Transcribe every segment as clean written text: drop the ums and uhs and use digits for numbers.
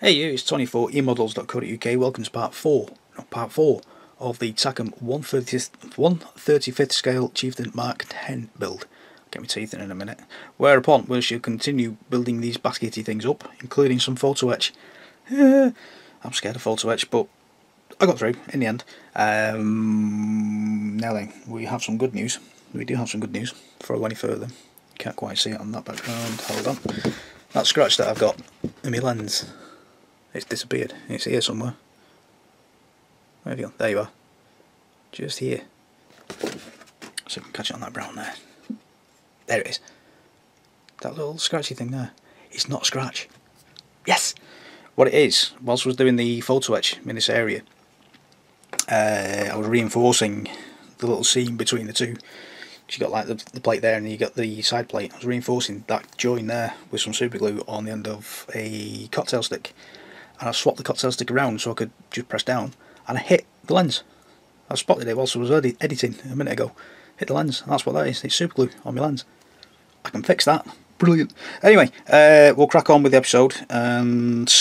Hey you, it's 24emodels.co.uk. Welcome to part 4 of the Takom 135th scale Chieftain Mk.10 build. Get my teeth in a minute. Whereupon we shall continue building these baskety things up, including some photo etch. I'm scared of photo etch, but I got through in the end. Now then, we have some good news. We do have some good news before I go any further. Can't quite see it on that background. Hold on. That scratch that I've got in my lens, it's disappeared. It's here somewhere. Where have you gone? There you are. Just here. So we can catch it on that brown there. There it is. That little scratchy thing there. It's not a scratch. Yes! What it is, whilst I was doing the photo etch in this area, I was reinforcing the little seam between the two. You got like the plate there and you got the side plate. I was reinforcing that join there with some super glue on the end of a cocktail stick. And I swapped the cocktail stick around so I could just press down, and I hit the lens. I spotted it whilst I was editing a minute ago. Hit the lens, and that's what that is. It's super glue on my lens. I can fix that. Brilliant. Anyway, we'll crack on with the episode, and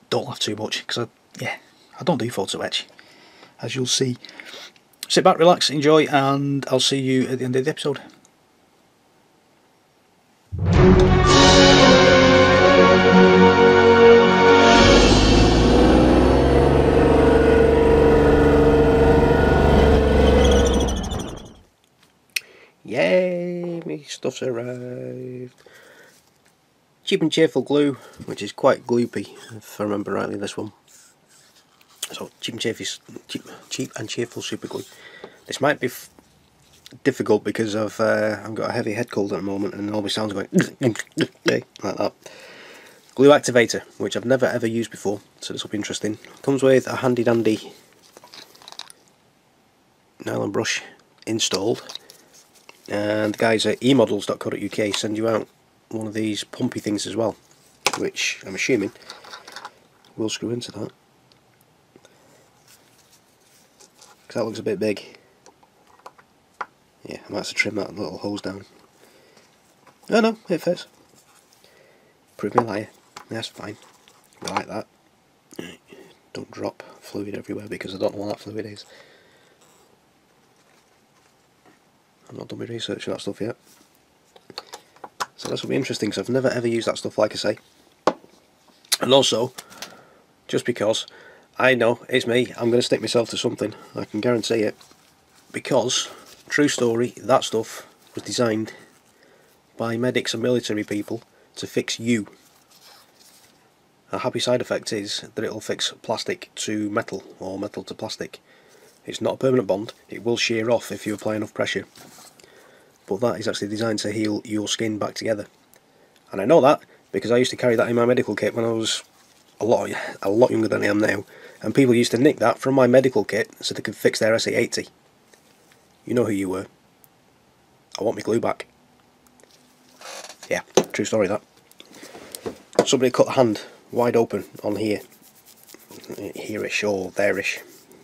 don't laugh too much because I don't do photo etch, as you'll see. Sit back, relax, enjoy, and I'll see you at the end of the episode. Yay, my stuff's arrived. Cheap and cheerful glue, which is quite gloopy, if I remember rightly, this one. So, cheap and cheerful super glue. This might be difficult because I've got a heavy head cold at the moment and all my sounds are going like that. Glue activator, which I've never ever used before, so this will be interesting. Comes with a handy dandy nylon brush installed. And the guys at emodels.co.uk send you out one of these pumpy things as well, which I'm assuming will screw into that, because that looks a bit big. Yeah, I might have to trim that little hose down. Oh no, it fits. Prove me a liar. That's fine. I like that. Don't drop fluid everywhere because I don't know what that fluid is. I've not done my research on that stuff yet. So this will be interesting because I've never ever used that stuff, like I say. And also, just because I know it's me, I'm going to stick myself to something. I can guarantee it. Because, true story, that stuff was designed by medics and military people to fix you. A happy side effect is that it'll fix plastic to metal or metal to plastic. It's not a permanent bond, it will shear off if you apply enough pressure. But that is actually designed to heal your skin back together. And I know that because I used to carry that in my medical kit when I was a lot younger than I am now. And people used to nick that from my medical kit so they could fix their SA80. You know who you were. I want my glue back. Yeah, true story that. Somebody cut the hand wide open on here. Here-ish or there-ish.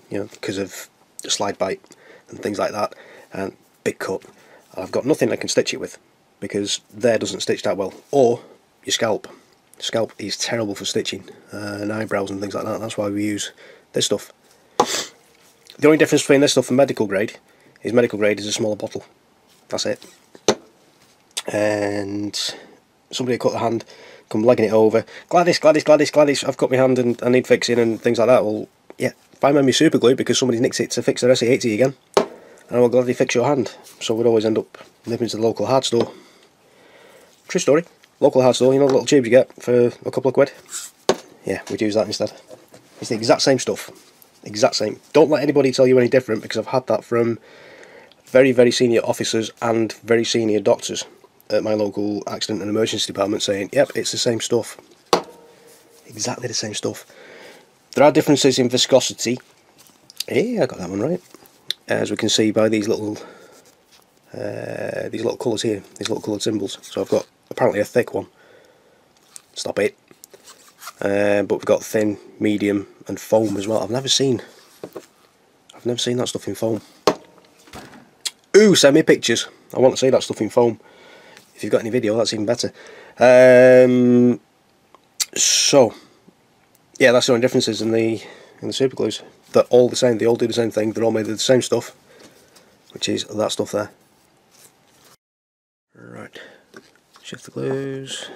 You know, because of the slide bite and things like that. And big cut. I've got nothing I can stitch it with because there doesn't stitch that well. Or your scalp. Scalp is terrible for stitching and eyebrows and things like that. That's why we use this stuff. The only difference between this stuff and medical grade is a smaller bottle. That's it. And somebody cut the hand, come legging it over. Gladys, I've cut my hand and I need fixing and things like that. Well, yeah, find me super glue because somebody's nicked it to fix their SA80 again. And I will gladly fix your hand. So we'd always end up nipping to the local hard store. True story. Local hard store, you know the little tubes you get for a couple of quid? Yeah, we'd use that instead. It's the exact same stuff. Exact same. Don't let anybody tell you any different because I've had that from very, very senior officers and very senior doctors at my local accident and emergency department saying, yep, it's the same stuff. Exactly the same stuff. There are differences in viscosity. Hey, I got that one right. As we can see by these little colours here, these little coloured symbols. So I've got apparently a thick one. Stop it. But we've got thin, medium, and foam as well. I've never seen that stuff in foam. Ooh, send me pictures. I want to see that stuff in foam. If you've got any video, that's even better. So yeah, that's the only differences in the super glues. They're all the same. They all do the same thing. They're all made of the same stuff, which is that stuff there. Right, shift the glues.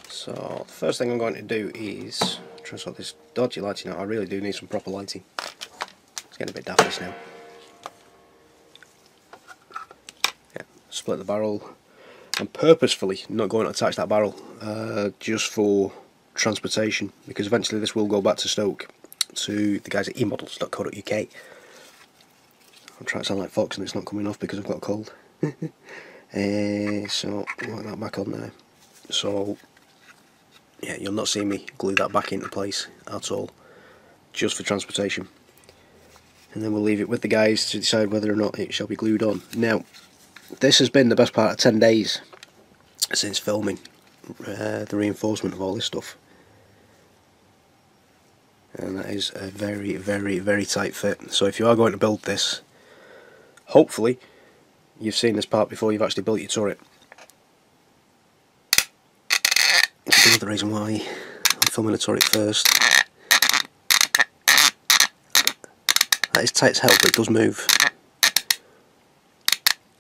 So the first thing I'm going to do is try to sort this dodgy lighting out. I really do need some proper lighting. It's getting a bit daft now. Yeah, split the barrel. I'm purposefully not going to attach that barrel just for transportation, because eventually this will go back to Stoke to the guys at emodels.co.uk. I'm trying to sound like Fox and it's not coming off because I've got a cold. So like that back on there. So yeah, you'll not see me glue that back into place at all, just for transportation. And then we'll leave it with the guys to decide whether or not it shall be glued on. Now, this has been the best part of 10 days since filming the reinforcement of all this stuff. And that is a very, very, very tight fit. So if you are going to build this, hopefully you've seen this part before you've actually built your turret. That's another reason why I'm filming the turret first. That is tight as hell, but it does move.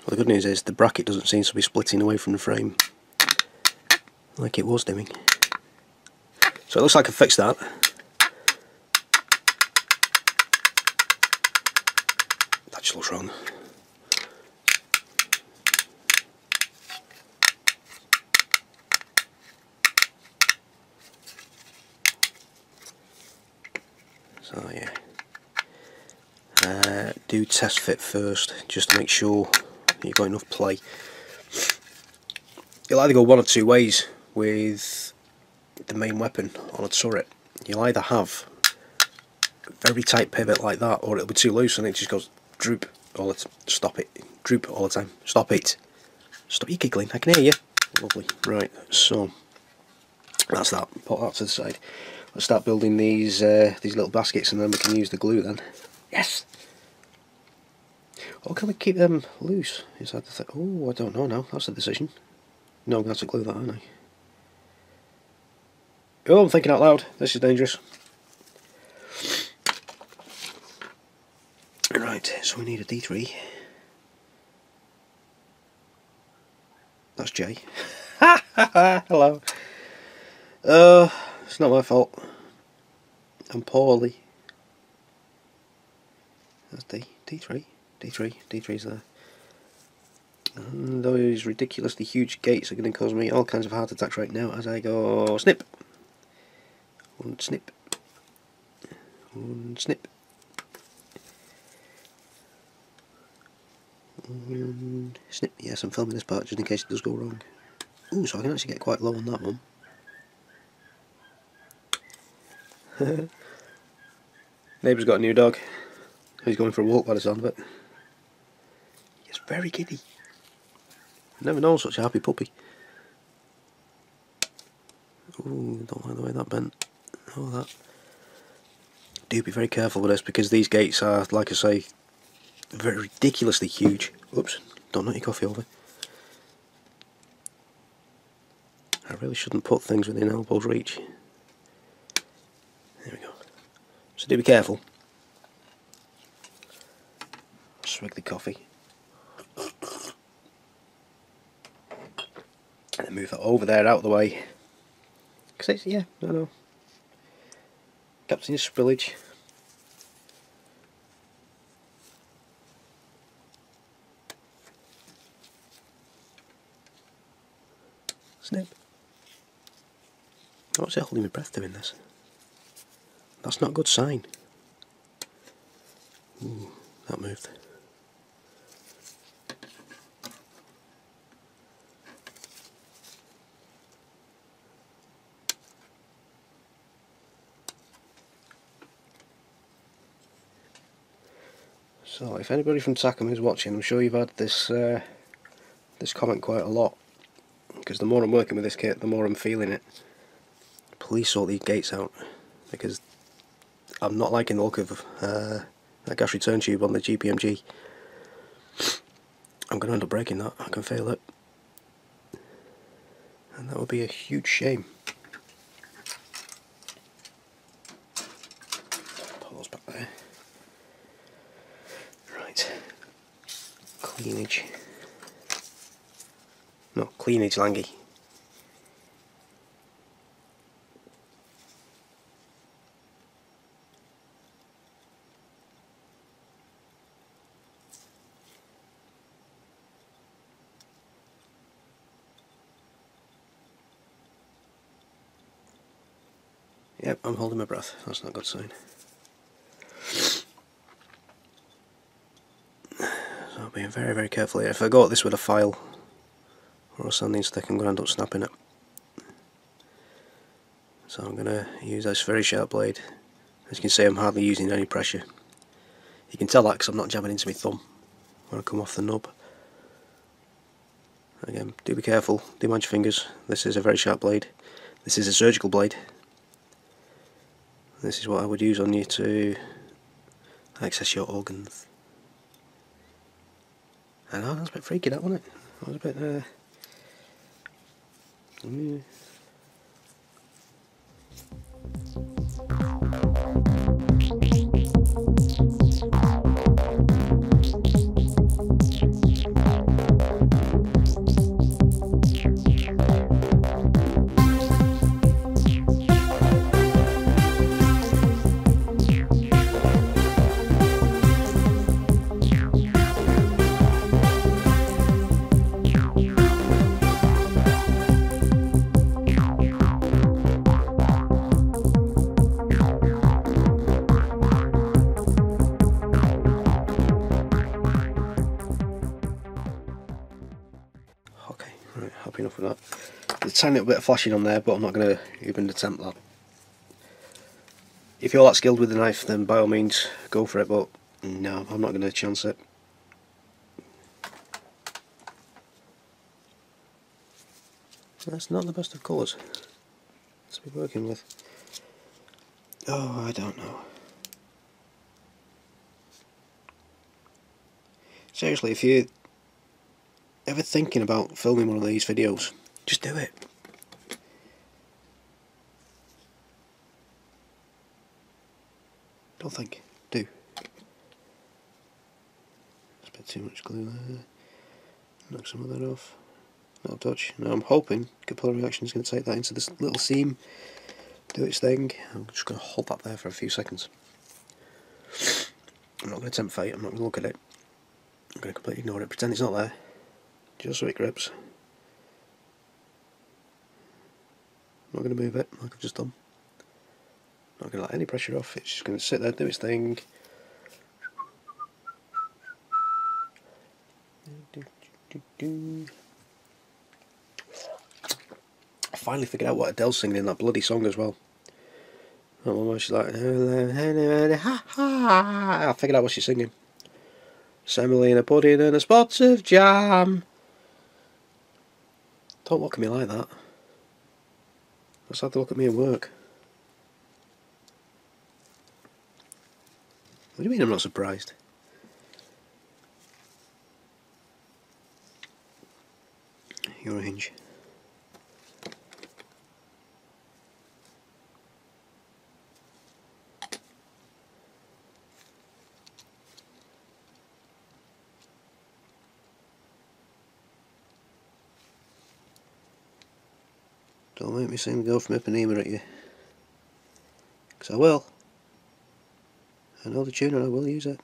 Well, the good news is the bracket doesn't seem to be splitting away from the frame like it was doing. So it looks like I fixed that. That just looks wrong. So yeah, do test fit first, just to make sure you've got enough play. You'll either go one or two ways with the main weapon on a turret. You'll either have a very tight pivot like that, or it'll be too loose and it just goes droop all the time. Stop it. Droop all the time. Stop it. Stop you giggling, I can hear you. Lovely. Right, so that's that. Put that to the side. Let's start building these little baskets, and then we can use the glue then. Yes! Or can we keep them loose? Is that the thing? Oh, I don't know now. That's the decision. No, I'm going to have to glue that, aren't I? Oh, I'm thinking out loud. This is dangerous. Right, so we need a D3. That's J. Ha ha ha! Hello. It's not my fault. I'm poorly. That's D. D3. D3. D3's there. And those ridiculously huge gates are going to cause me all kinds of heart attacks right now as I go snip. One snip. One snip. One snip. Yes, I'm filming this part just in case it does go wrong. Ooh, so I can actually get quite low on that one. Neighbour's got a new dog. He's going for a walk by the sound of it. He's very giddy. Never known such a happy puppy. Ooh, don't like the way that bent. Oh, that. Do be very careful with this, because these gates are, like I say, very ridiculously huge. Oops, don't knock your coffee over. I really shouldn't put things within elbow's reach. There we go. So do be careful. Swig the coffee. And then move that over there out of the way. Because it's, yeah, I know. Captain spillage. Snip. Oh, what's it holding my breath doing this? That's not a good sign. Ooh, that moved. So, if anybody from Takom is watching, I'm sure you've had this this comment quite a lot, because the more I'm working with this kit, the more I'm feeling it. Please sort these gates out, because I'm not liking the look of that gas return tube on the GPMG. I'm going to end up breaking that, I can feel it. and that would be a huge shame. Put those back there. Right. Cleanage. No, cleanage Langy. Yep, I'm holding my breath. That's not a good sign. So I'm being very, very careful here. If I go at this with a file or a sanding stick, I'm going to end up snapping it. So I'm going to use this very sharp blade. As you can see, I'm hardly using any pressure. You can tell that because I'm not jamming into my thumb when I come off the nub. Again, do be careful, do mind your fingers. This is a very sharp blade. This is a surgical blade. This is what I would use on you to access your organs. I know, that was a bit freaky, that, wasn't it? That was a bit, okay, right, happy enough with that. There's a tiny little bit of flashing on there, but I'm not going to even attempt that. If you're that skilled with the knife, then by all means go for it, but no, I'm not going to chance it. That's not the best of colours to be working with. Oh, I don't know. Seriously, if you're ever thinking about filming one of these videos, just do it. Don't think, do. There's a bit too much glue there. Knock some of that off. Not a touch. Now I'm hoping capillary reaction is going to take that into this little seam, do its thing. I'm just going to hold that there for a few seconds. I'm not going to tempt fate, I'm not going to look at it. I'm going to completely ignore it, pretend it's not there, just so it grips. I'm not going to move it like I've just done. I'm not going to let any pressure off, it's just going to sit there, do its thing. I finally figured out what Adele's singing in that bloody song as well. That one where she's like, I figured out what she's singing. Semolina pudding and a spot of jam. Don't look at me like that. That's how they look at me at work. What do you mean I'm not surprised? You're a hinge. Don't make me sing Go from Ipanema at you. Because I will. I know the tune and I will use it.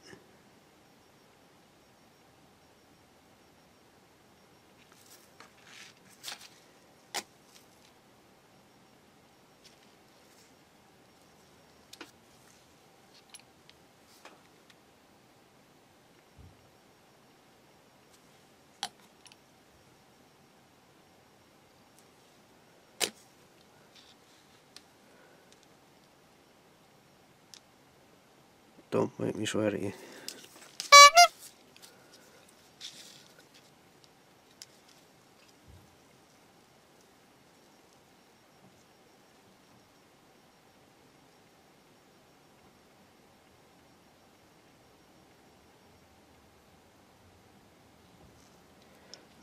Don't make me swear at you.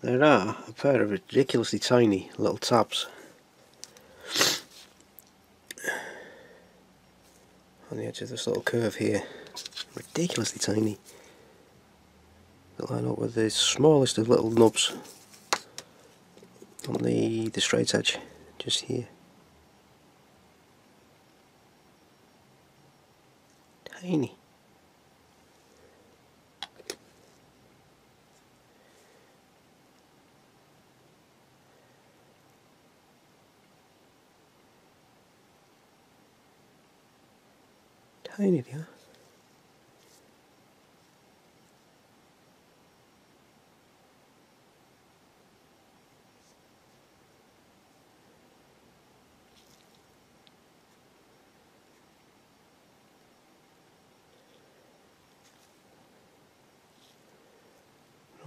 there are a pair of ridiculously tiny little tabs on the edge of this little curve here. Ridiculously tiny. That line up with the smallest of little nubs on the straight edge, just here. Tiny. Tiny they are.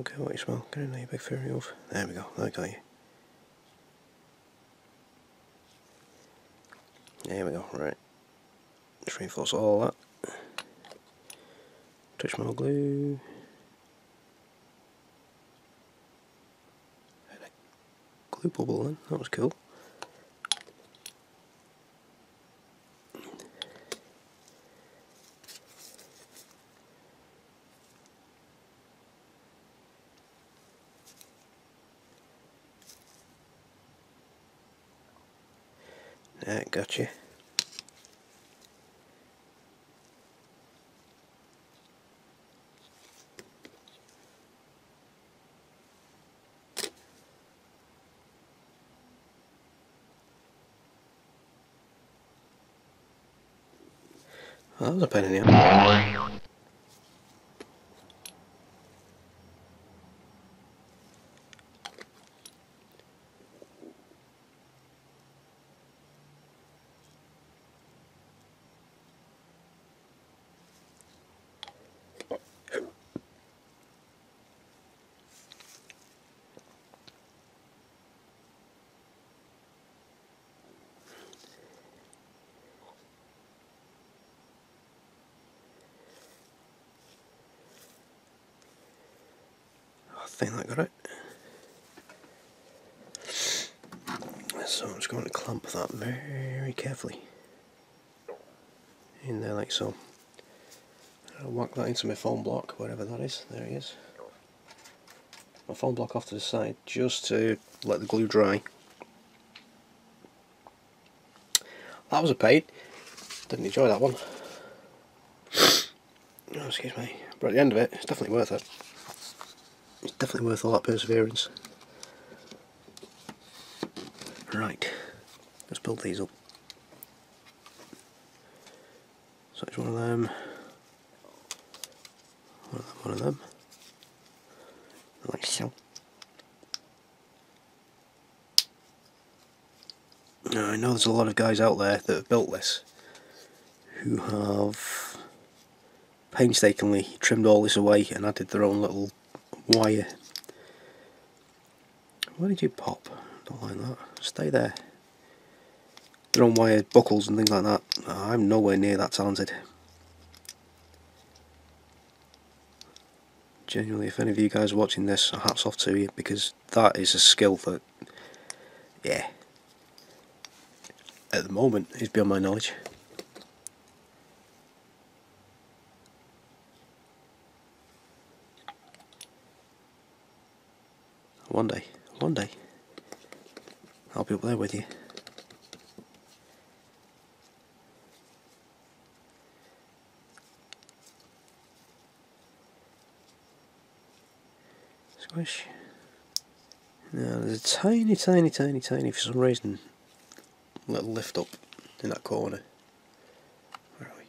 Okay, what you smell? Get in there, you big furry wolf. There we go, I got you. There we go, right. Just reinforce all that. Touch more glue. Had a glue bubble then, that was cool. Yeah, gotcha. Oh, that was a pain in the ass. I think that got it. So I'm just going to clamp that very carefully in there like so. I'll whack that into my foam block, wherever that is. There he is. My foam block off to the side just to let the glue dry. That was a pain. Didn't enjoy that one. Oh, excuse me. But at the end of it, it's definitely worth it. It's definitely worth all that perseverance. Right, let's build these up. So it's one of them, one of them, like so. Now I know there's a lot of guys out there that have built this who have painstakingly trimmed all this away and added their own little wire. Where did you pop? Don't like that. Stay there. Their own wire buckles and things like that. I'm nowhere near that talented. Genuinely, if any of you guys are watching this, hats off to you, because that is a skill that, yeah, at the moment is beyond my knowledge. One day, I'll be up there with you. Squish. Now there's a tiny, for some reason, little lift up in that corner. Where are we?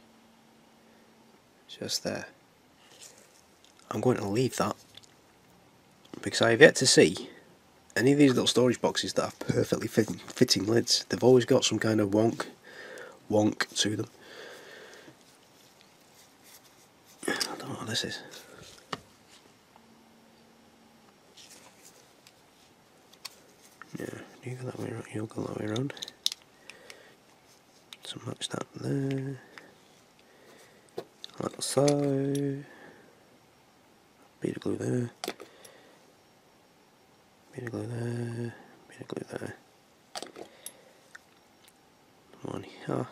Just there. I'm going to leave that because I have yet to see any of these little storage boxes that have perfectly fitting lids. They've always got some kind of wonk to them. I don't know what this is. Yeah, you go that way around, you'll go that way around. So match that there. Like so. Bead of glue there. Bit of glue there, bit of glue there. One here.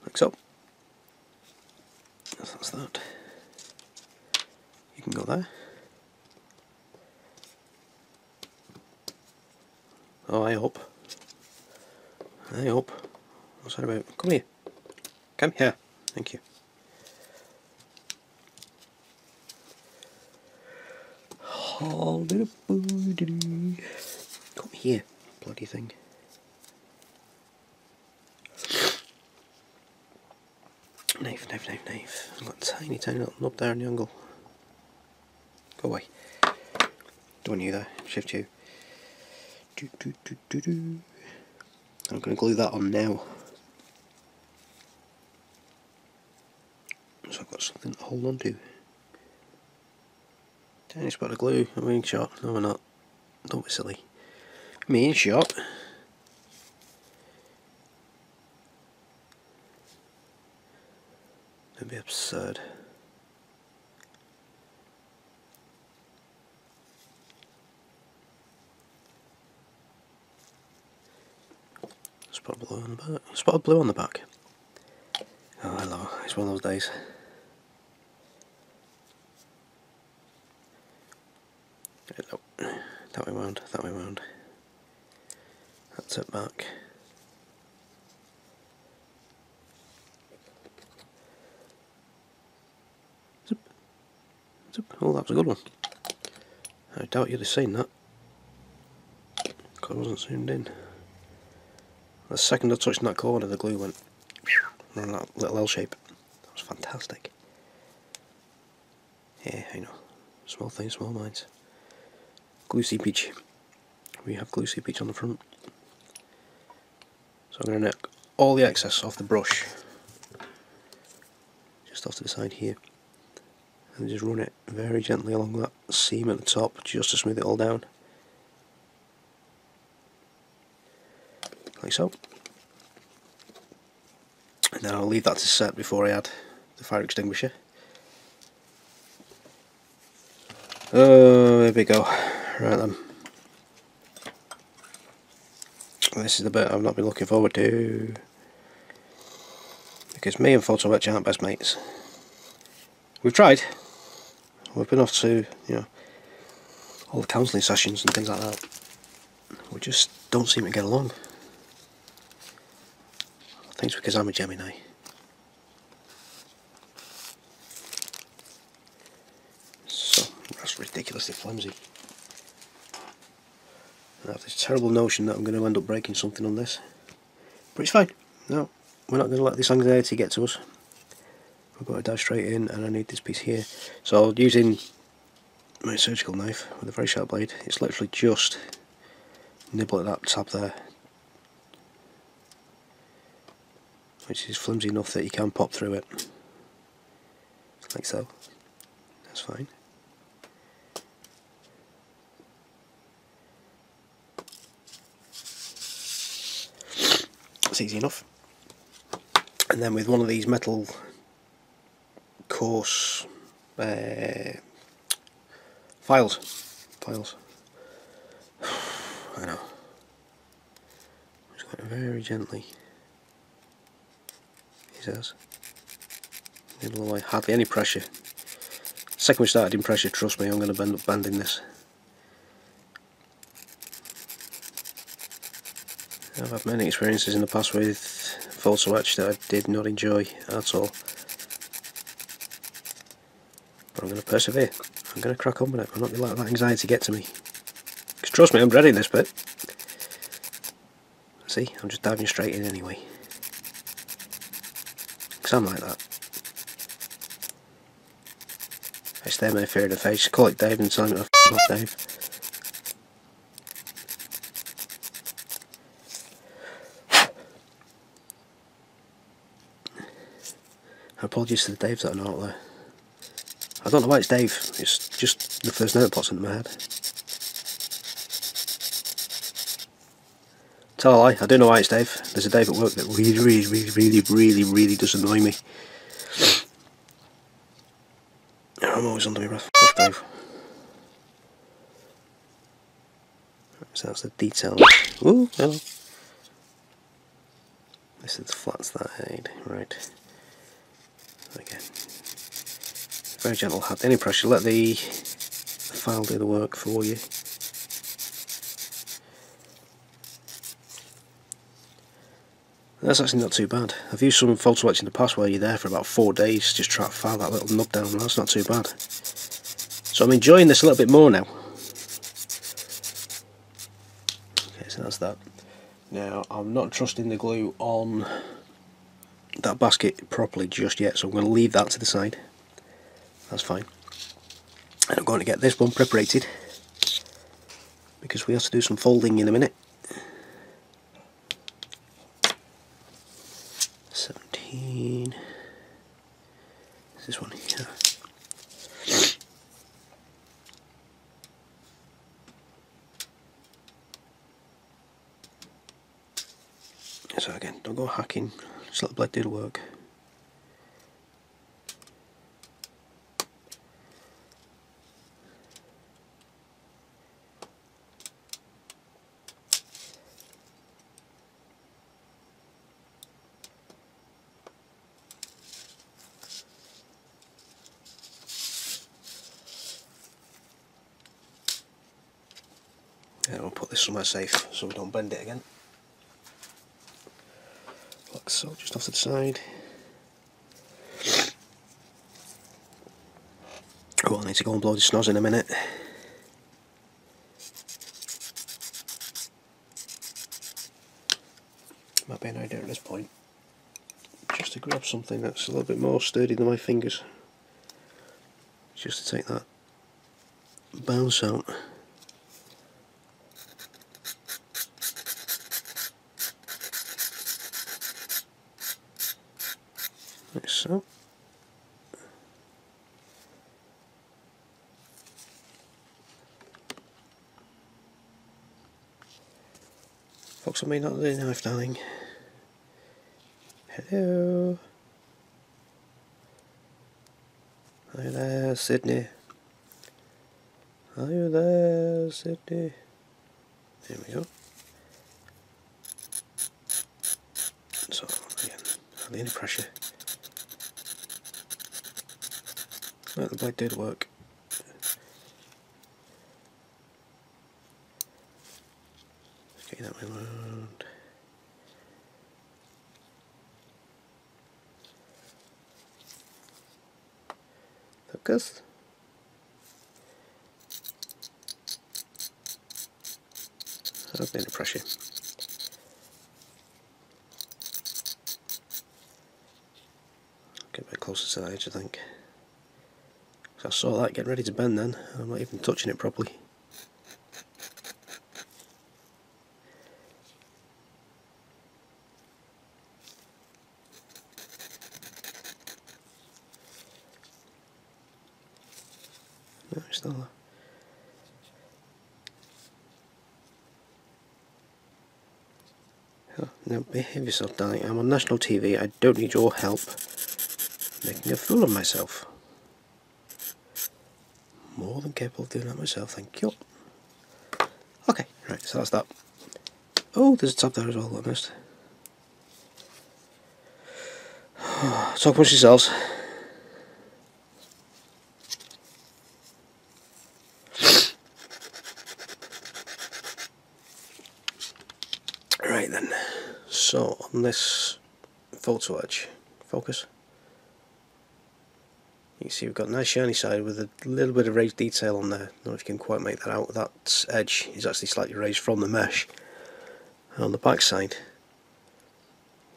Like so. That's that. You can go there. Oh, I hope. I hope. What's that about? Come here. Come here. Thank you. Come here, bloody thing. Knife. I've got a tiny little nub there in the angle. Go away. Don't want you there. Shift you. I'm going to glue that on now. So I've got something to hold on to. Tiny spot of glue. I'm being shot. No, we're not. Don't be silly. Me in shot. That'd be absurd. Spot of blue on the back. Spot of blue on the back. Oh, hello. It's one of those days. No. That way round. That way round. That's it back. Zip. Zip. Oh, that was a good one. I doubt you'd have seen that, because I wasn't zoomed in. The second I touched that corner, the glue went around that little L shape. That was fantastic. Yeah, I know. Small things, small minds. Glue seepage. We have glue seepage on the front. So I'm going to knock all the excess off the brush, just off to the side here, and just run it very gently along that seam at the top, just to smooth it all down. Like so. And then I'll leave that to set before I add the fire extinguisher. Oh, here we go. Right then. This is the bit I've not been looking forward to, because me and photo etch aren't best mates. We've tried. We've been off to, you know, all the counselling sessions and things like that. We just don't seem to get along. I think it's because I'm a Gemini. So that's ridiculously flimsy. I have this terrible notion that I'm going to end up breaking something on this. But it's fine. No, we're not going to let this anxiety get to us. We've got to dive straight in, and I need this piece here. So using my surgical knife with a very sharp blade, it's literally just nibble at that tab there, which is flimsy enough that you can pop through it. Like so. That's fine. That's easy enough. And then with one of these metal coarse files. I know. Just going very gently. He says. Middle of the way, hardly any pressure. Second we start adding pressure, trust me, I'm going to end up banding this. I've had many experiences in the past with photo etch that I did not enjoy at all. But I'm going to persevere. I'm going to crack on with it. I'm not going to let that anxiety get to me. Because trust me, I'm dreading this bit. See, I'm just diving straight in anyway. Because I'm like that. I stare my fear in the face, call it Dave and tell him to f*** off Dave. Apologies to the Daves that are not out there. I don't know why it's Dave, it's just the first name that pops into my head. Tell a lie, I do know why it's Dave. There's a Dave at work that really does annoy me. I'm always under my breath. Fuck Dave. So that's the detail. Ooh, hello. This is the flat side, right. Again. Very gentle hand. Any pressure, let the file do the work for you. That's actually not too bad. I've used some photo etch in the past where you're there for about 4 days just trying to file that little nub down, and that's not too bad. So I'm enjoying this a little bit more now. Okay, so that's that. Now I'm not trusting the glue on that basket properly just yet, so I'm going to leave that to the side. That's fine. And I'm going to get this one preparated because we have to do some folding in a minute. 17. Is this one here? So again, don't go hacking, just let the blade do the work. And we'll put this somewhere safe so we don't bend it again. Like so, just off to the side. Oh, I need to go and blow the snoz in a minute. Might be an idea at this point just to grab something that's a little bit more sturdy than my fingers, just to take that bounce out. Like so. Focus on me, not the knife, darling. Hello. Are you there, Sydney? Are you there, Sydney? There we go. So, again, hardly any pressure. Let the blade do the work. Just get that way around. Focus. Hardly any pressure. Get a bit closer to the edge, I think. So I saw that getting ready to bend then, I'm not even touching it properly. No, it's still there. Oh, now behave yourself, darling. I'm on national TV, I don't need your help making a fool of myself. More than capable of doing that myself, thank you. Okay, right, so that's that. Oh, there's a tab there as well that I missed. Talk amongst yourselves. Right then, so on this photo edge, focus. You can see we've got a nice shiny side with a little bit of raised detail on there. I don't know if you can quite make that out. That edge is actually slightly raised from the mesh. And on the back side,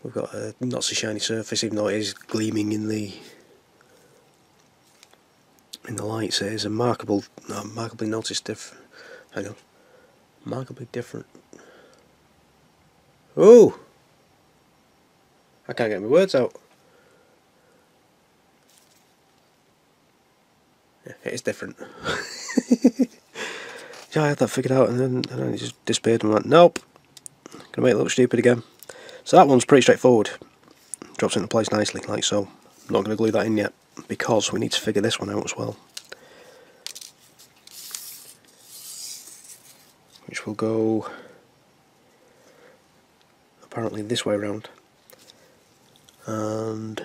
we've got a not so shiny surface, even though it is gleaming in the light. So it is a markedly noticed hang on, markedly different. Oh, I can't get my words out. Yeah, it is different. Yeah, I had that figured out, and then it just disappeared. I'm like, nope, Gonna make it look stupid again. So that one's pretty straightforward. Drops into place nicely, like so. I'm not going to glue that in yet, because we need to figure this one out as well. Which will go apparently this way around. And I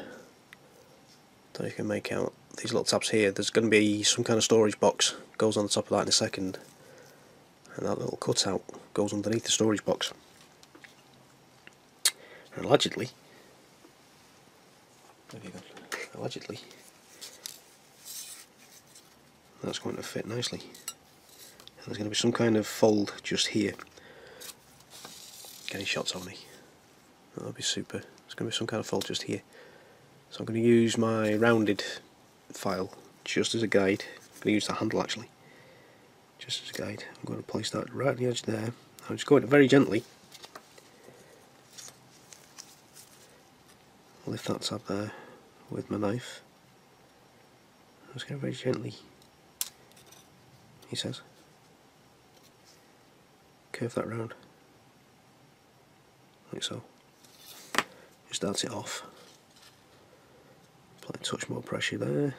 don't know if you can make out these little tabs here. There's going to be some kind of storage box, goes on the top of that in a second. And that little cutout goes underneath the storage box. And allegedly, that's going to fit nicely. And there's going to be some kind of fold just here. Getting shots on me. That'll be super. There's going to be some kind of fold just here. So I'm going to use my rounded file just as a guide. I'm going to use the handle actually. Just as a guide. I'm going to place that right at the edge there. I'm just going to very gently lift that tab there with my knife. I'm just going to very gently, he says, curve that round, like so. Just dart it off. Apply a touch more pressure there.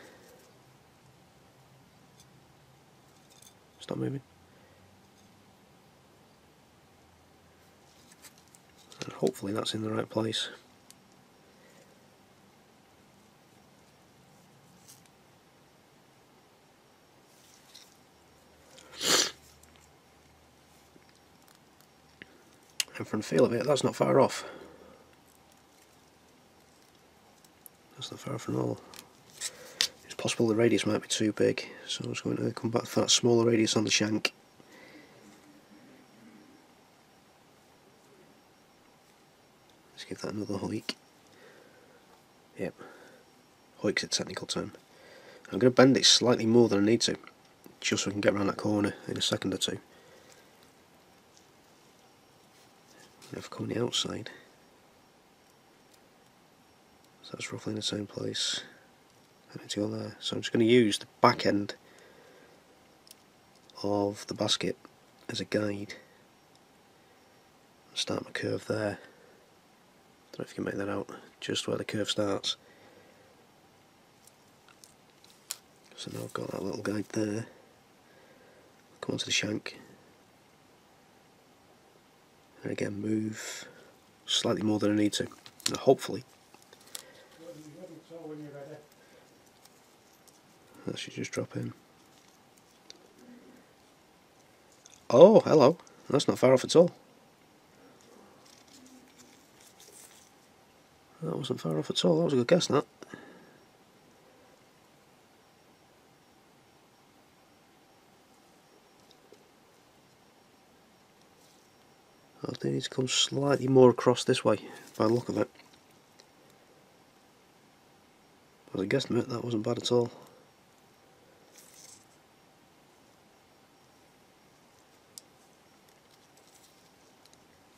Stop moving. And hopefully that's in the right place. And from the feel of it, that's not far off. That's not far off at all. It's possible the radius might be too big, so I'm just going to come back to that smaller radius on the shank. Let's give that another hoik. Yep, hoik's a technical term. I'm going to bend it slightly more than I need to, just so I can get around that corner in a second or two. If I come on the outside, so that's roughly in the same place. I need to go there. So I'm just going to use the back end of the basket as a guide. Start my curve there. Don't know if you can make that out, just where the curve starts. So now I've got that little guide there. Come onto the shank. And again move slightly more than I need to. And hopefully that should just drop in. Oh, hello. That's not far off at all. That wasn't far off at all. That was a good guess, that. I do need to come slightly more across this way, by the look of it. As a guesstimate, that wasn't bad at all.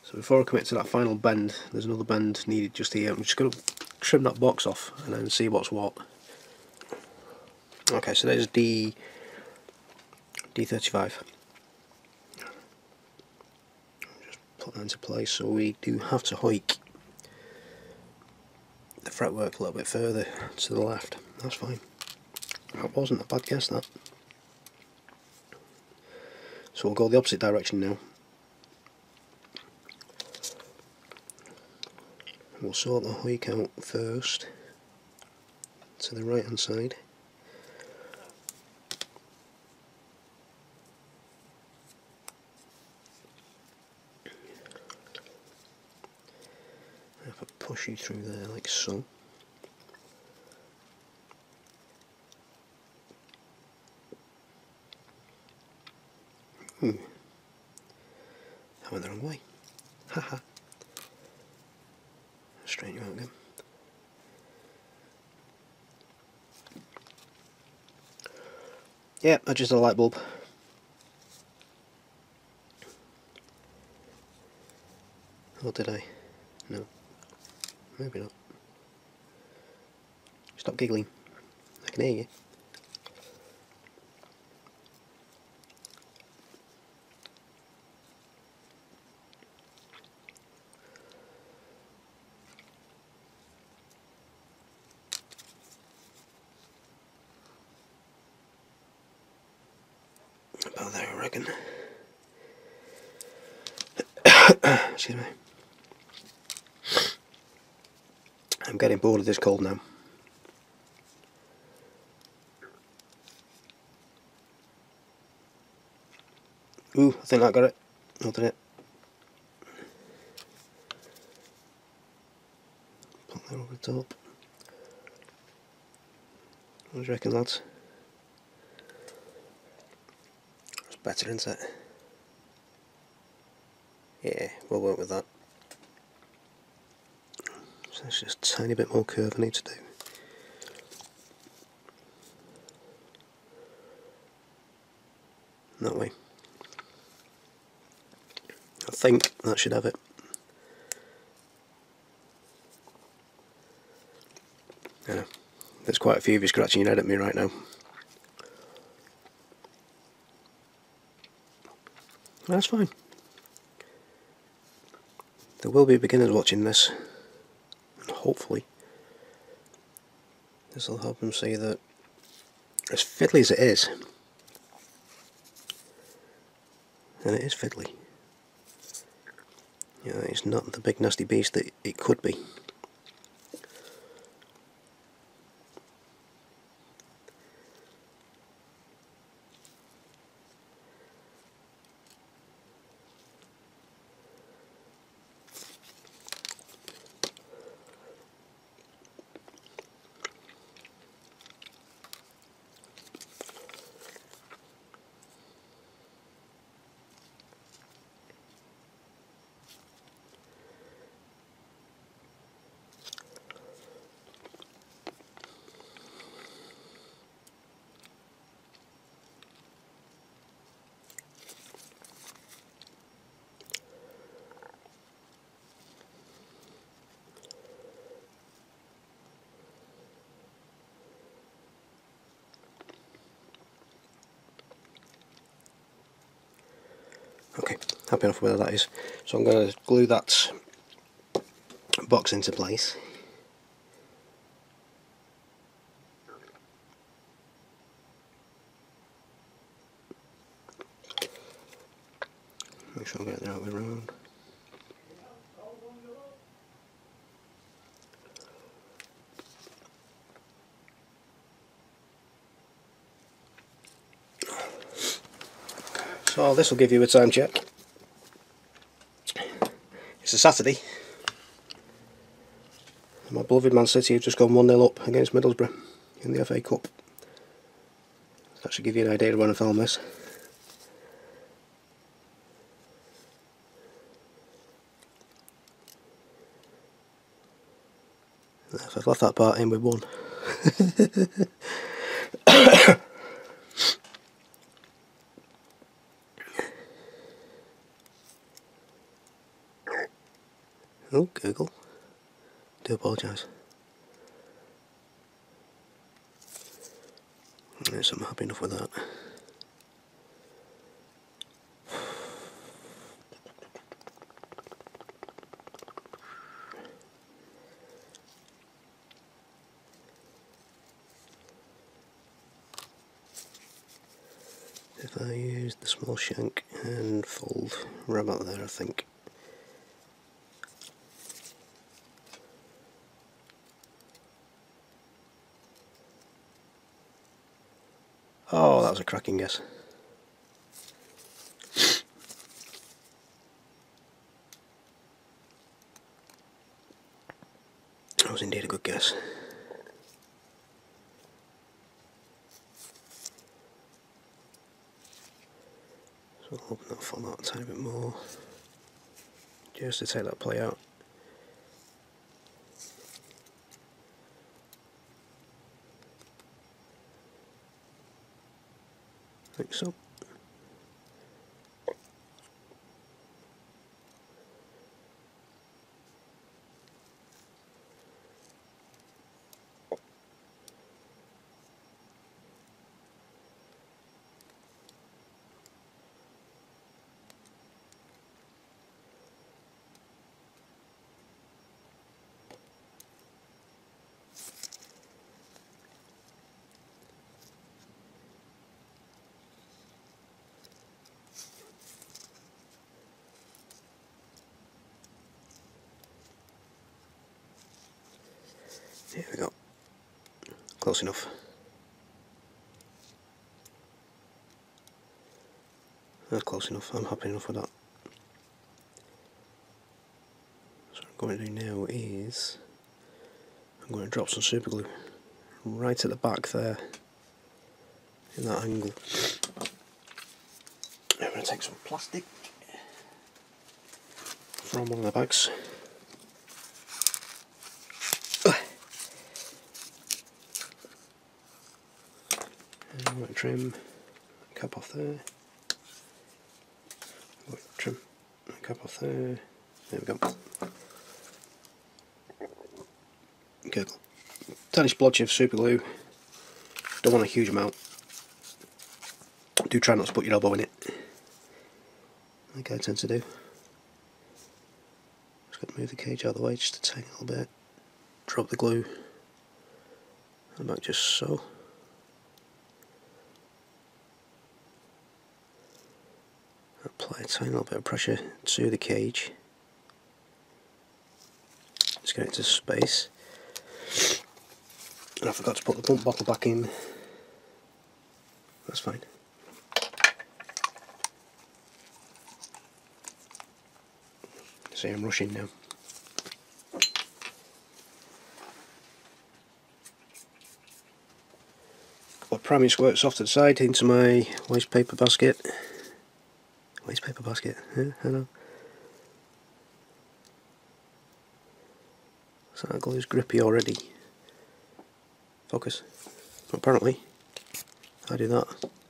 So before I commit to that final bend, there's another bend needed just here. I'm just going to trim that box off and then see what's what. Okay, so there's D35. Just put that into place, so we do have to hoik the fretwork a little bit further to the left. That's fine. That wasn't a bad guess, that. So we'll go the opposite direction now. We'll sort the hoik out first to the right hand side. If I push you through there like so. I went the wrong way. Haha. Straighten you out again. Yeah, I just a light bulb. Or did I? No. Maybe not. Stop giggling. I can hear you. About there, I reckon. Excuse me. I'm getting bored of this cold now. Ooh, I think I got it. Not did it. Put that over the top. What do you reckon, lads? It's better, isn't it? Yeah, we'll work with that. So it's just a tiny bit more curve I need to do. That way. I think that should have it. Yeah, there's quite a few of you scratching your head at me right now. That's fine. There will be beginners watching this, and hopefully this will help them see that, as fiddly as it is, and it is fiddly, you know, it's not the big nasty beast that it could be. Okay, happy enough with where that is. So I'm going to glue that box into place. Make sure I get it the right way around. So this will give you a time check. It's a Saturday. My beloved Man City have just gone 1-0 up against Middlesbrough in the FA Cup. That should give you an idea of when I film this. If I've left that part in, we've won. Oh, Google. Do apologise. Yes, I'm happy enough with that. If I use the small shank and fold right about there, I think. Oh, that was a cracking guess. That was indeed a good guess. So I'll open that fold out a tiny bit more, just to take that play out. Like so. Here we go. Close enough. That's close enough. I'm happy enough with that. So what I'm going to do now is I'm going to drop some super glue right at the back there in that angle. I'm going to take some plastic from one of the bags. And I'm going to trim the cap off there. I'm going to trim the cap off there. There we go. Okay. Tiny splotch of super glue. Don't want a huge amount. Do try not to put your elbow in it, like I tend to do. Just got to move the cage out of the way just a tiny little bit. Drop the glue and back just so. Apply a tiny little bit of pressure to the cage. Just get it into space. And I forgot to put the pump bottle back in. That's fine. See, I'm rushing now. Couple of priming squirts off to the side into my waste paper basket. Waste paper basket, yeah, hello. So that glue's grippy already. Focus. Apparently, I do that,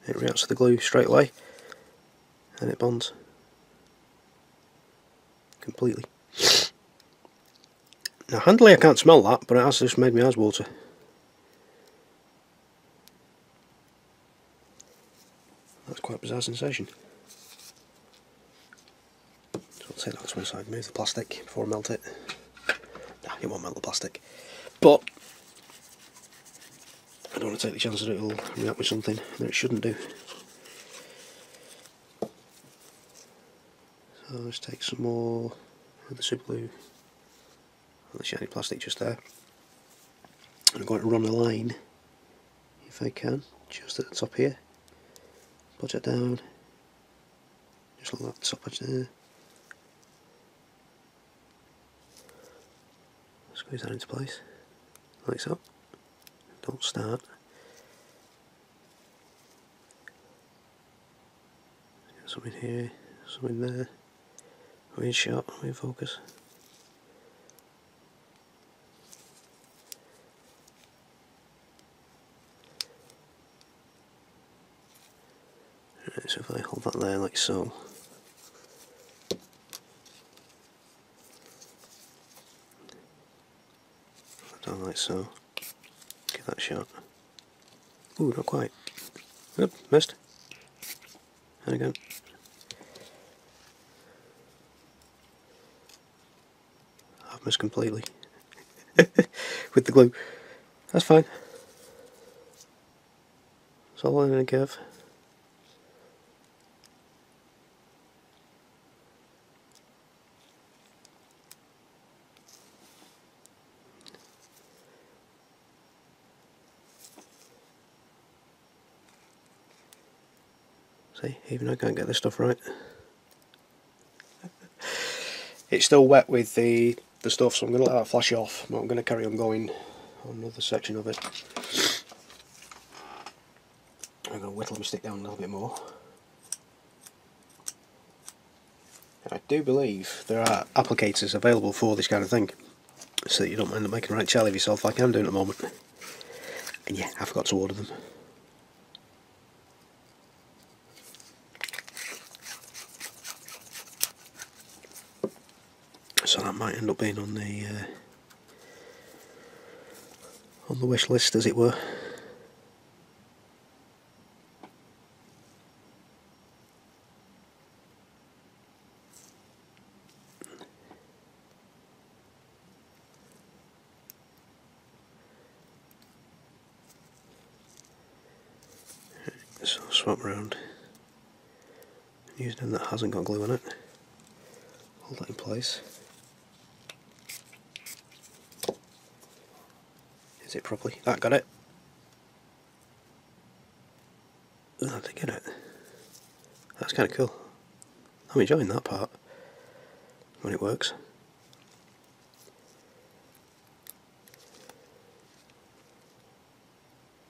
it reacts to the glue straight away and it bonds completely. Now handily I can't smell that, but it has just made my eyes water. That's quite a bizarre sensation. So I'll take that to one side, move the plastic before I melt it. Nah, it won't melt the plastic. But I don't want to take the chance that it'll react with something that it shouldn't do. So let's take some more of the super glue on the shiny plastic just there. I'm going to run a line, if I can, just at the top here. Put it down, just like that top edge there. Squeeze that into place, like so. Don't start. Get some in here, some in there. We're in shot, we're in focus. Right, so if I hold that there like so. Down like so. Give that a shot. Ooh, not quite. Oop, missed. And again. I've missed completely. With the glue. That's fine. It's all in a curve. See, even I can't get this stuff right. It's still wet with the stuff, so I'm going to let that flash off, but I'm going to carry on going on another section of it. I'm going to whittle my stick down a little bit more. And I do believe there are applicators available for this kind of thing, so that you don't end up making a right child of yourself like I'm doing at the moment. And yeah, I forgot to order them. So that might end up being on the wish list, as it were. So I'll swap around. Use one that hasn't got glue on it. Hold that in place. Is it properly? That got it. Oh, I did get it. That's kind of cool. I'm enjoying that part when it works.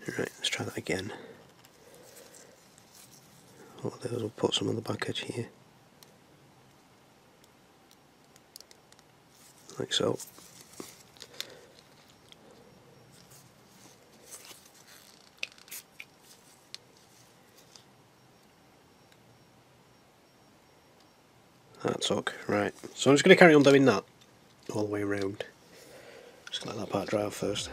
Right, let's try that again. What I'll do is I'll put some on the back edge here. Like so. That took, right. So I'm just going to carry on doing that all the way around. Just let that part dry off first.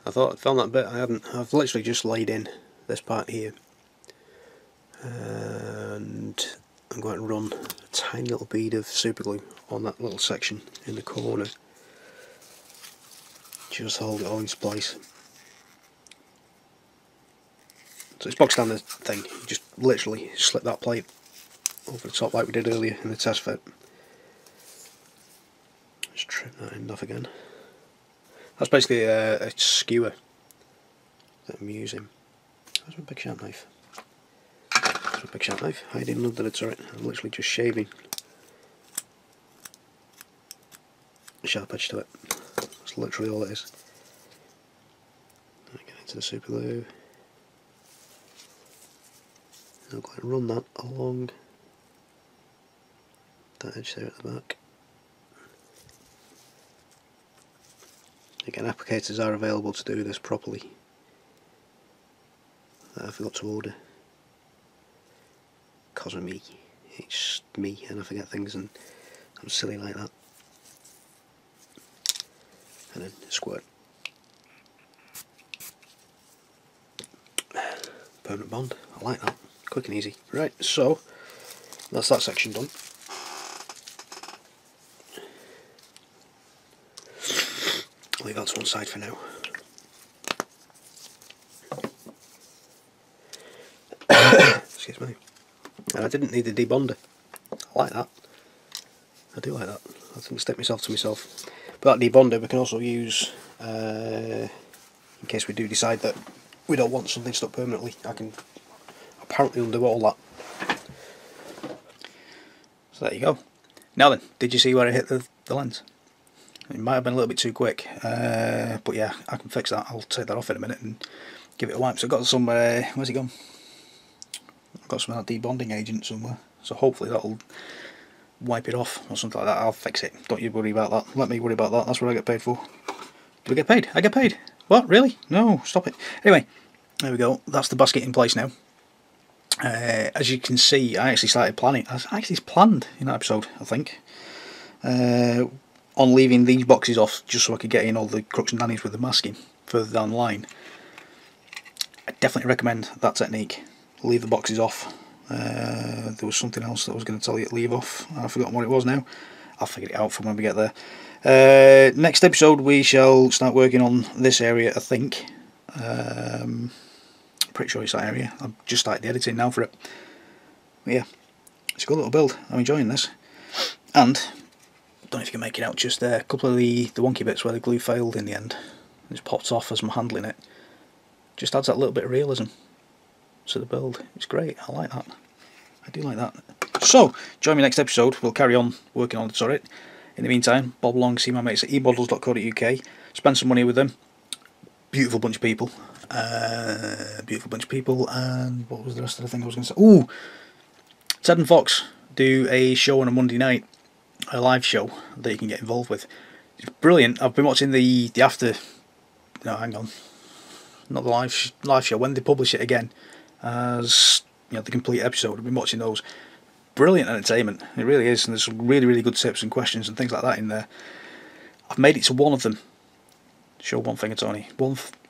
I thought I'd found that bit, I hadn't. I've literally just laid in this part here, and I'm going to run a tiny little bead of super glue on that little section in the corner, just to hold it all into place. So it's box standard thing, you just literally slip that plate over the top like we did earlier in the test fit. Just trim that end off again. That's basically a skewer that I'm using. Where's my big sharp knife? There's my big sharp knife, hiding under the turret. I'm literally just shaving a sharp edge to it. That's literally all it is. Get into the super glue. I'm going to run that along that edge there at the back. Again, applicators are available to do this properly that I forgot to order because of me. It's me and I forget things and I'm silly like that. And then squirt. Permanent bond, I like that. Quick and easy. Right, so that's that section done. Leave that to one side for now. Excuse me. And I didn't need the debonder. I like that. I do like that. I didn't stick myself to myself. But that debonder we can also use in case we do decide that we don't want something stuck permanently. I can apparently undo all that. So there you go. Now then, did you see where I hit the lens? It might have been a little bit too quick, but yeah, I can fix that. I'll take that off in a minute and give it a wipe. So I've got some, where's it gone? I've got some of that debonding agent somewhere, so hopefully that'll wipe it off or something like that. I'll fix it, don't you worry about that. Let me worry about that, that's what I get paid for. Do I get paid? I get paid. What, really? No, stop it. Anyway, there we go, that's the basket in place now. As you can see, I actually started planning. I actually planned in that episode, I think, on leaving these boxes off just so I could get in all the crooks and nannies with the masking further down the line. I definitely recommend that technique. Leave the boxes off There was something else that I was going to tell you to leave off. I've forgotten what it was now. I'll figure it out from when we get there. Next episode we shall start working on this area, I think. Pretty sure it's that area. I've just started the editing now for it. But yeah, it's a good little build. I'm enjoying this. And, I don't know if you can make it out just there, a couple of the wonky bits where the glue failed in the end. It's popped off as I'm handling it. Just adds that little bit of realism to the build. It's great, I like that. I do like that. So, join me next episode. We'll carry on working on the turret. In the meantime, bob along, see my mates at emodels.co.uk, spend some money with them. Beautiful bunch of people. And what was the rest of the thing I was going to say? Ooh! Ted and Fox do a show on a Monday night, a live show that you can get involved with. It's brilliant. I've been watching the after... No, hang on. Not the live show. When they publish it again as, you know, the complete episode, I've been watching those. Brilliant entertainment. It really is. And there's some really, really good tips and questions and things like that in there. I've made it to one of them. Show one thing, Tony.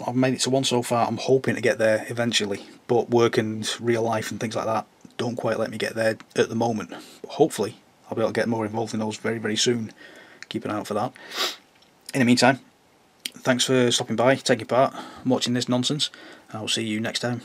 I've made it to one so far. I'm hoping to get there eventually. But work and real life and things like that don't quite let me get there at the moment. But hopefully I'll be able to get more involved in those very, very soon. Keep an eye out for that. In the meantime, thanks for stopping by, taking part, and watching this nonsense. I'll see you next time.